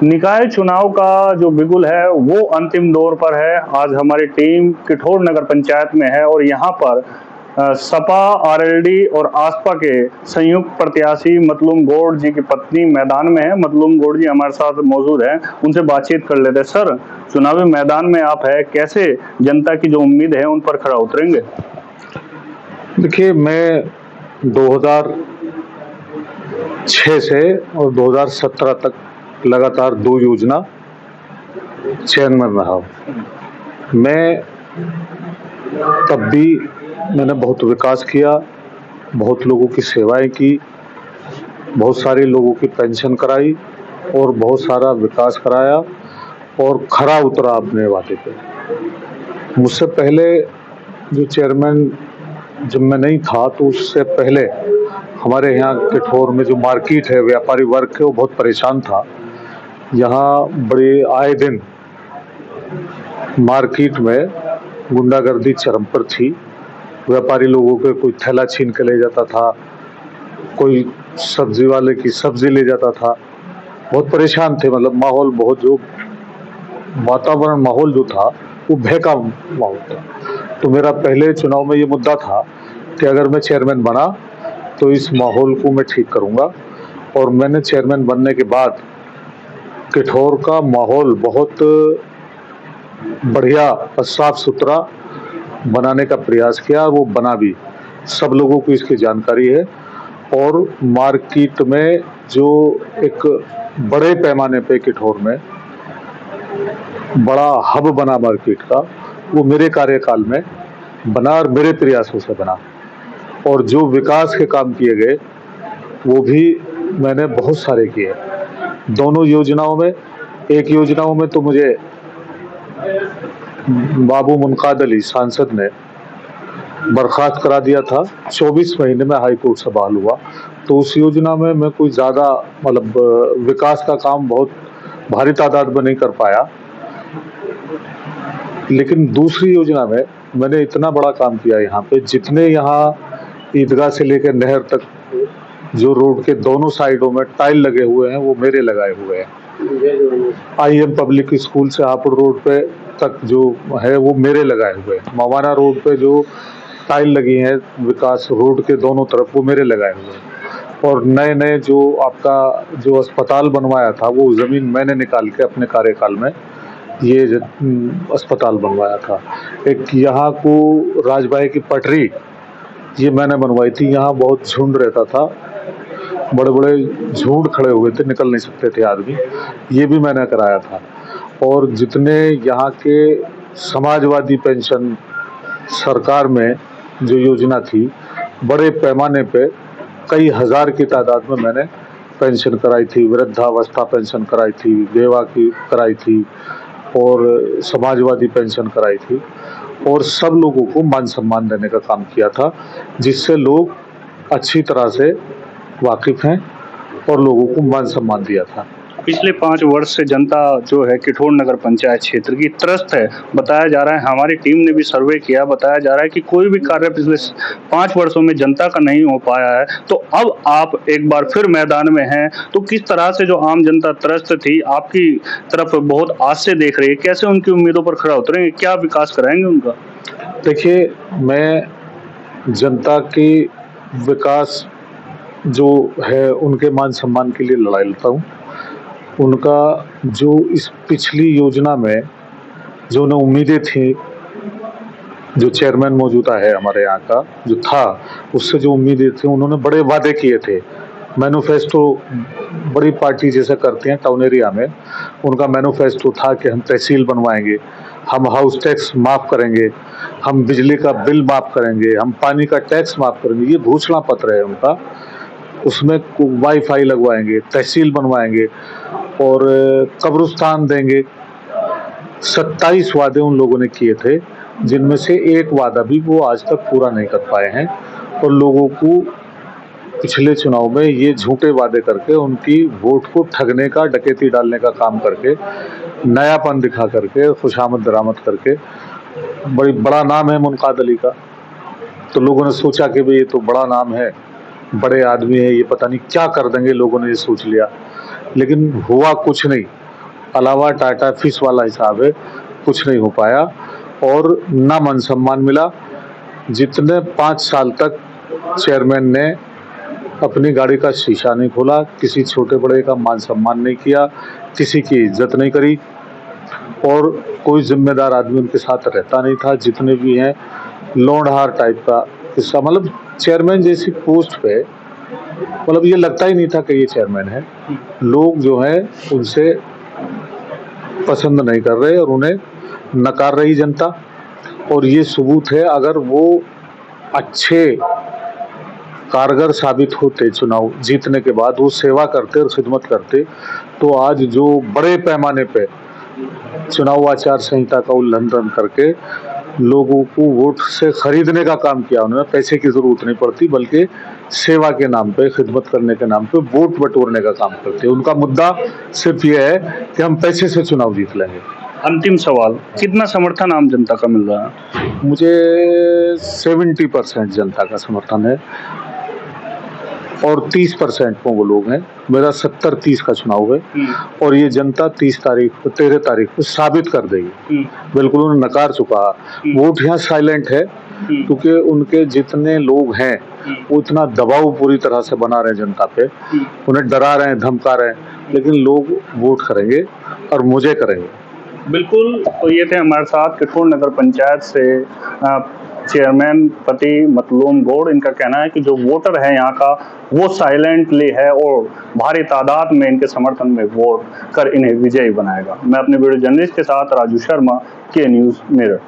निकाय चुनाव का जो बिगुल है वो अंतिम दौर पर है। आज हमारी टीम किठौर नगर पंचायत में है और यहाँ पर सपा आरएलडी और आसपा के संयुक्त प्रत्याशी मतलूम गौड़ जी की पत्नी मैदान में है। मतलूम गौड़ जी हमारे साथ मौजूद हैं, उनसे बातचीत कर लेते हैं। सर, चुनावी मैदान में आप है, कैसे जनता की जो उम्मीद है उन पर खरा उतरेंगे? देखिए, मैं 2006 से और 2017 तक लगातार 2 योजना चेयरमैन रहा हूँ। मैं तब भी मैंने बहुत विकास किया, बहुत लोगों की सेवाएं की, बहुत सारे लोगों की पेंशन कराई और बहुत सारा विकास कराया और खरा उतरा अपने वादे पे। मुझसे पहले जो चेयरमैन जब मैं नहीं था तो उससे पहले हमारे यहाँ किठौर में जो मार्केट है, व्यापारी वर्ग है, वो बहुत परेशान था। यहाँ बड़े आए दिन मार्केट में गुंडागर्दी चरम पर थी। व्यापारी लोगों के कोई थैला छीन के ले जाता था, कोई सब्जी वाले की सब्जी ले जाता था। बहुत परेशान थे, मतलब माहौल बहुत जो वातावरण माहौल जो था वो बहका माहौल था। तो मेरा पहले चुनाव में ये मुद्दा था कि अगर मैं चेयरमैन बना तो इस माहौल को मैं ठीक करूंगा। और मैंने चेयरमैन बनने के बाद किठौर का माहौल बहुत बढ़िया और साफ सुथरा बनाने का प्रयास किया, वो बना भी। सब लोगों को इसकी जानकारी है। और मार्केट में जो एक बड़े पैमाने पे किठौर में बड़ा हब बना मार्केट का, वो मेरे कार्यकाल में बना और मेरे प्रयासों से बना। और जो विकास के काम किए गए वो भी मैंने बहुत सारे किए दोनों योजनाओं में। एक योजनाओं में तो मुझे बाबू मुनकाद अली सांसद ने बर्खास्त करा दिया था। 24 महीने में हाई कोर्ट से बहाल हुआ। तो उस योजना में मैं कोई ज़्यादा मतलब विकास का काम बहुत भारी तादाद में नहीं कर पाया। लेकिन दूसरी योजना में मैंने इतना बड़ा काम किया यहाँ पे, जितने यहाँ ईदगाह से लेकर नहर तक जो रोड के दोनों साइडों में टाइल लगे हुए हैं वो मेरे लगाए हुए हैं। IM पब्लिक स्कूल से हापुड़ रोड पे तक जो है वो मेरे लगाए हुए हैं। मवाना रोड पे जो टाइल लगी है विकास रोड के दोनों तरफ, वो मेरे लगाए हुए हैं। और नए नए जो आपका जो अस्पताल बनवाया था वो ज़मीन मैंने निकाल के अपने कार्यकाल में ये अस्पताल बनवाया था। एक यहाँ को राजबाई की पटरी ये मैंने बनवाई थी। यहाँ बहुत झुंड रहता था, बड़े बड़े झुंड खड़े हुए थे, निकल नहीं सकते थे आदमी, ये भी मैंने कराया था। और जितने यहाँ के समाजवादी पेंशन सरकार में जो योजना थी, बड़े पैमाने पे कई हज़ार की तादाद में मैंने पेंशन कराई थी। वृद्धावस्था पेंशन कराई थी, बेवा की कराई थी और समाजवादी पेंशन कराई थी। और सब लोगों को मान सम्मान देने का काम किया था, जिससे लोग अच्छी तरह से वाकिफ हैं और लोगों को मान सम्मान दिया था। पिछले 5 वर्ष से जनता जो है किठौर नगर पंचायत क्षेत्र की त्रस्त है, बताया जा रहा है। हमारी टीम ने भी सर्वे किया, बताया जा रहा है कि कोई भी कार्य पिछले 5 वर्षों में जनता का नहीं हो पाया है। तो अब आप एक बार फिर मैदान में हैं, तो किस तरह से जो आम जनता त्रस्त थी आपकी तरफ बहुत आस से देख रही है, कैसे उनकी उम्मीदों पर खरा उतरेंगे, क्या विकास कराएंगे उनका? देखिए, मैं जनता की विकास जो है उनके मान सम्मान के लिए लड़ाई लड़ता हूँ। उनका जो इस पिछली योजना में जो उन्हें उम्मीदें थी, जो चेयरमैन मौजूदा है हमारे यहाँ का जो था, उससे जो उम्मीदें थी, उन्होंने बड़े वादे किए थे। मैनिफेस्टो बड़ी पार्टी जैसे करते हैं टाउन एरिया में, उनका मैनिफेस्टो था कि हम तहसील बनवाएंगे, हम हाउस टैक्स माफ़ करेंगे, हम बिजली का बिल माफ़ करेंगे, हम पानी का टैक्स माफ़ करेंगे। ये घोषणा पत्र है उनका। उसमें वाईफाई लगवाएंगे, तहसील बनवाएंगे और कब्रिस्तान देंगे। 27 वादे उन लोगों ने किए थे, जिनमें से एक वादा भी वो आज तक पूरा नहीं कर पाए हैं। और लोगों को पिछले चुनाव में ये झूठे वादे करके उनकी वोट को ठगने का, डकैती डालने का काम करके, नयापन दिखा करके, खुशामद दरामद करके, बड़ा नाम है मुनकाद अली का। तो लोगों ने सोचा कि भाई ये तो बड़ा नाम है, बड़े आदमी है, ये पता नहीं क्या कर देंगे, लोगों ने ये सोच लिया। लेकिन हुआ कुछ नहीं। अलावा टाटा फिश वाला हिसाब है, कुछ नहीं हो पाया और ना मान सम्मान मिला। जितने 5 साल तक चेयरमैन ने अपनी गाड़ी का शीशा नहीं खोला, किसी छोटे बड़े का मान सम्मान नहीं किया, किसी की इज्जत नहीं करी और कोई जिम्मेदार आदमी उनके साथ रहता नहीं था। जितने भी हैं लोंढार टाइप का हिस्सा, मतलब चेयरमैन जैसी पोस्ट पे मतलब ये लगता ही नहीं था कि ये चेयरमैन है। लोग जो है उनसे पसंद नहीं कर रहे और उन्हें नकार रही जनता। और ये सबूत है, अगर वो अच्छे कारगर साबित होते चुनाव जीतने के बाद, वो सेवा करते और खिदमत करते, तो आज जो बड़े पैमाने पे चुनाव आचार संहिता का उल्लंघन करके लोगों को वोट से खरीदने का काम किया उन्होंने, पैसे की जरूरत नहीं पड़ती बल्कि सेवा के नाम पे, खिदमत करने के नाम पे वोट बटोरने का काम करते हैं। उनका मुद्दा सिर्फ ये है कि हम पैसे से चुनाव जीत लेंगे। अंतिम सवाल, कितना समर्थन आम जनता का मिल रहा है? मुझे 70% जनता का समर्थन है और 30% वो लोग हैं। मेरा 70-30 का चुनाव है और ये जनता 13 तारीख को साबित कर देगी। बिल्कुल उन्हें नकार चुका। वोट यहाँ साइलेंट है क्योंकि उनके जितने लोग हैं वो इतना दबाव पूरी तरह से बना रहे हैं जनता पे, उन्हें डरा रहे हैं, धमका रहे हैं, लेकिन लोग वोट करेंगे और मुझे करेंगे। बिल्कुल, तो ये थे हमारे साथ किठोर नगर पंचायत से चेयरमैन पति मतलूम गौड़। इनका कहना है कि जो वोटर है यहाँ का वो साइलेंटली है और भारी तादाद में इनके समर्थन में वोट कर इन्हें विजयी बनाएगा। मैं अपने वीडियो जर्नलिस्ट के साथ राजू शर्मा, के न्यूज़ मिरर।